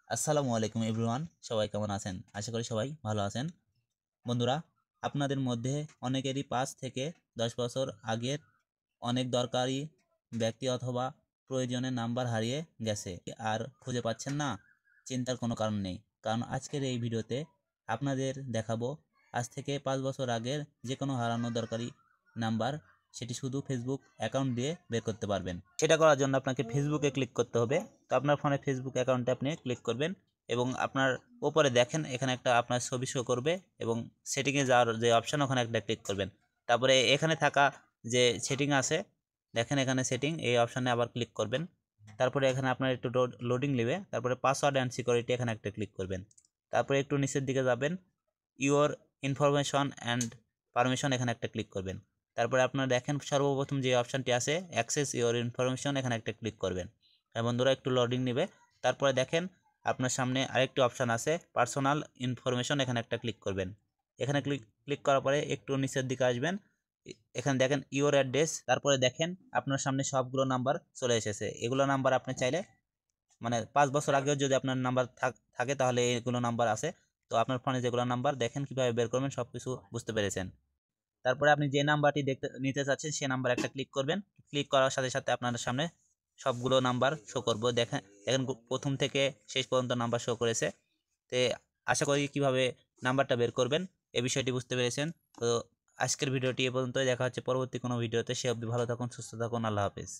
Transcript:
আসসালামু আলাইকুম এভরিওয়ান, সবাই কেমন আছেন? আশা করি সবাই ভালো আছেন। বন্ধুরা, আপনাদের মধ্যে অনেকেরই ৫ থেকে ১০ বছর আগের অনেক দরকারি ব্যক্তি অথবা প্রয়োজনের নাম্বার হারিয়ে গেছে আর খুঁজে পাচ্ছেন না। চিন্তার কোনো কারণ নেই, কারণ আজকের এই ভিডিওতে আপনাদের দেখাবো আজ থেকে ৫ বছর আগের যে কোনো হারানো দরকারি নাম্বার, সেটি শুধু ফেসবুক অ্যাকাউন্ট দিয়ে বের করতে পারবেন। সেটা করার জন্য আপনাকে ফেসবুকে ক্লিক করতে হবে। তো আপনার ফোনে ফেসবুক অ্যাকাউন্টে আপনি ক্লিক করবেন এবং আপনার ওপরে দেখেন এখানে একটা আপনার ছবি শো করবে এবং সেটিংয়ে যাওয়ার যে অপশান ওখানে একটা ক্লিক করবেন। তারপরে এখানে থাকা যে সেটিং আছে, দেখেন এখানে সেটিং, এই অপশানে আবার ক্লিক করবেন। তারপরে এখানে আপনার একটু লোডিং নেবে, তারপরে পাসওয়ার্ড অ্যান্ড সিকিউরিটি এখানে একটা ক্লিক করবেন। তারপরে একটু নিচের দিকে যাবেন, ইওর ইনফরমেশন অ্যান্ড পারমিশন এখানে একটা ক্লিক করবেন। তারপরে আপনারা দেখেন সর্বপ্রথম যে অপশানটি আছে অ্যাক্সেস ইওর ইনফরমেশন, এখানে একটা ক্লিক করবেন। হ্যাঁ বন্ধুরা, একটু লোডিং নেবে। তারপরে দেখেন আপনার সামনে আরেকটি অপশান আছে পার্সোনাল ইনফরমেশন, এখানে একটা ক্লিক করবেন। এখানে ক্লিক করার পরে একটু নিচের দিকে আসবেন, এখানে দেখেন ইওর অ্যাড্রেস, তারপরে দেখেন আপনার সামনে সবগুলো নাম্বার চলে এসেছে। এগুলো নাম্বার আপনি চাইলে মানে ৫ বছর আগেও যদি আপনার নাম্বার থাকে তাহলে এগুলো নাম্বার আছে। তো আপনার ফোনে যেগুলো নাম্বার দেখেন কীভাবে বের করবেন সব কিছু বুঝতে পেরেছেন। তারপরে আপনি যে নাম্বারটি নিতে চাচ্ছেন সে নাম্বার একটা ক্লিক করবেন। ক্লিক করার সাথে সাথে আপনার সামনে সবগুলো নাম্বার শো করবো। দেখেন দেখেন প্রথম থেকে শেষ পর্যন্ত নাম্বার শো করেছে। তো আশা করি কিভাবে নাম্বারটা বের করবেন এই বিষয়টি বুঝতে পেরেছেন। তো আজকের ভিডিওটি এ পর্যন্তই। দেখা হচ্ছে পরবর্তী কোনো ভিডিওতে। সে অবধি ভালো থাকুন, সুস্থ থাকুন। আল্লাহ হাফেজ।